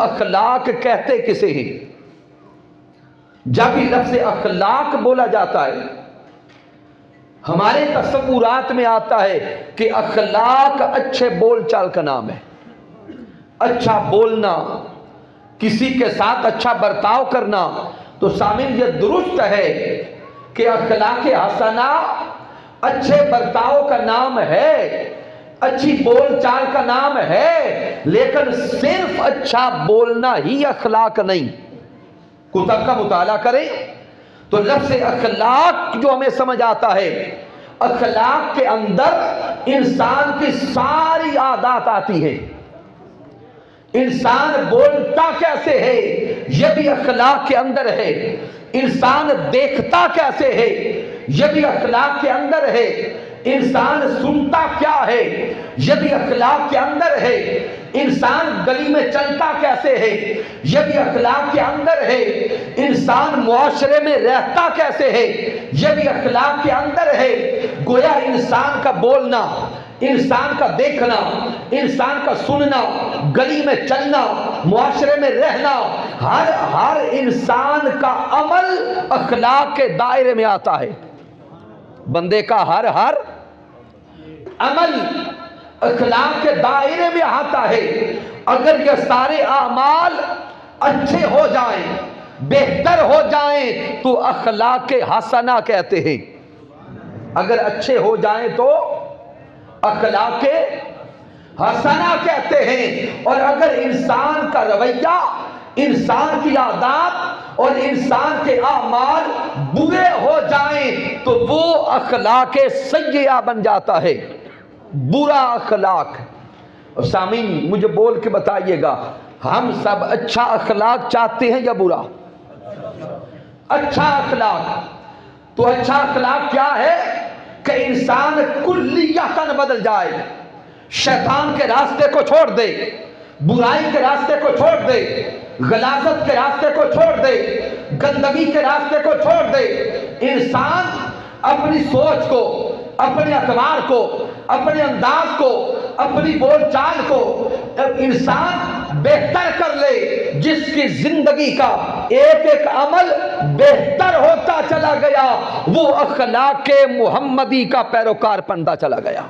اخلاق کہتے کسے ہیں؟ جب بھی لفظ اخلاق بولا جاتا ہے ہمارے تصورات میں آتا ہے کہ اخلاق اچھے بول چال کا نام ہے، اچھا بولنا، کسی کے ساتھ اچھا برتاؤ کرنا۔ تو سامعین یہ درست ہے کہ اخلاق حسنہ اچھے برتاؤ کا نام ہے، اچھی بول چال کا نام ہے، لیکن صرف اچھا بولنا ہی اخلاق نہیں۔ کتب کا مطالعہ کریں تو لفظ اخلاق جو ہمیں سمجھ آتا ہے، اخلاق کے اندر انسان کی ساری عادات آتی ہیں۔ انسان بولتا کیسے ہے یہ بھی اخلاق کے اندر ہے، انسان دیکھتا کیسے ہے یہ بھی اخلاق کے اندر ہے، انسان سنتا کیا ہے یہ بھی اخلاق کے اندر ہے، انسان گلی میں چلتا کیسے ہے یہ بھی اخلاق کے اندر ہے، انسان معاشرے میں رہتا کیسے ہے یہ بھی اخلاق کے اندر ہے۔ گویا انسان کا بولنا، انسان کا دیکھنا، انسان کا سننا، گلی میں چلنا، معاشرے میں رہنا، ہر انسان کا عمل اخلاق کے دائرے میں آتا ہے۔ بندے کا ہر عمل اخلاق کے دائرے میں آتا ہے۔ اگر یہ سارے اعمال اچھے ہو جائیں، بہتر ہو جائیں تو اخلاق حسنہ کہتے ہیں۔ اگر اچھے ہو جائیں تو اخلاق حسنہ کہتے ہیں، اور اگر انسان کا رویہ، انسان کی عادات اور انسان کے اعمال برے ہو جائیں تو وہ اخلاق سیئہ بن جاتا ہے، برا اخلاق۔ اور سامعین مجھے بول کے بتائیے گا، ہم سب اچھا اخلاق چاہتے ہیں یا برا؟ اچھا اخلاق۔ تو اچھا اخلاق کیا ہے کہ انسان کلیتاً بدل جائے، شیطان کے راستے کو چھوڑ دے، برائی کے راستے کو چھوڑ دے، غلاظت کے راستے کو چھوڑ دے، گندگی کے راستے کو چھوڑ دے۔ انسان اپنی سوچ کو، اپنے اعتبار کو، اپنے انداز کو، اپنی بول چال کو انسان بہتر کر لے، جس کی زندگی کا ایک ایک عمل بہتر ہوتا چلا گیا وہ اخلاق محمدی کا پیروکار بنتا چلا گیا۔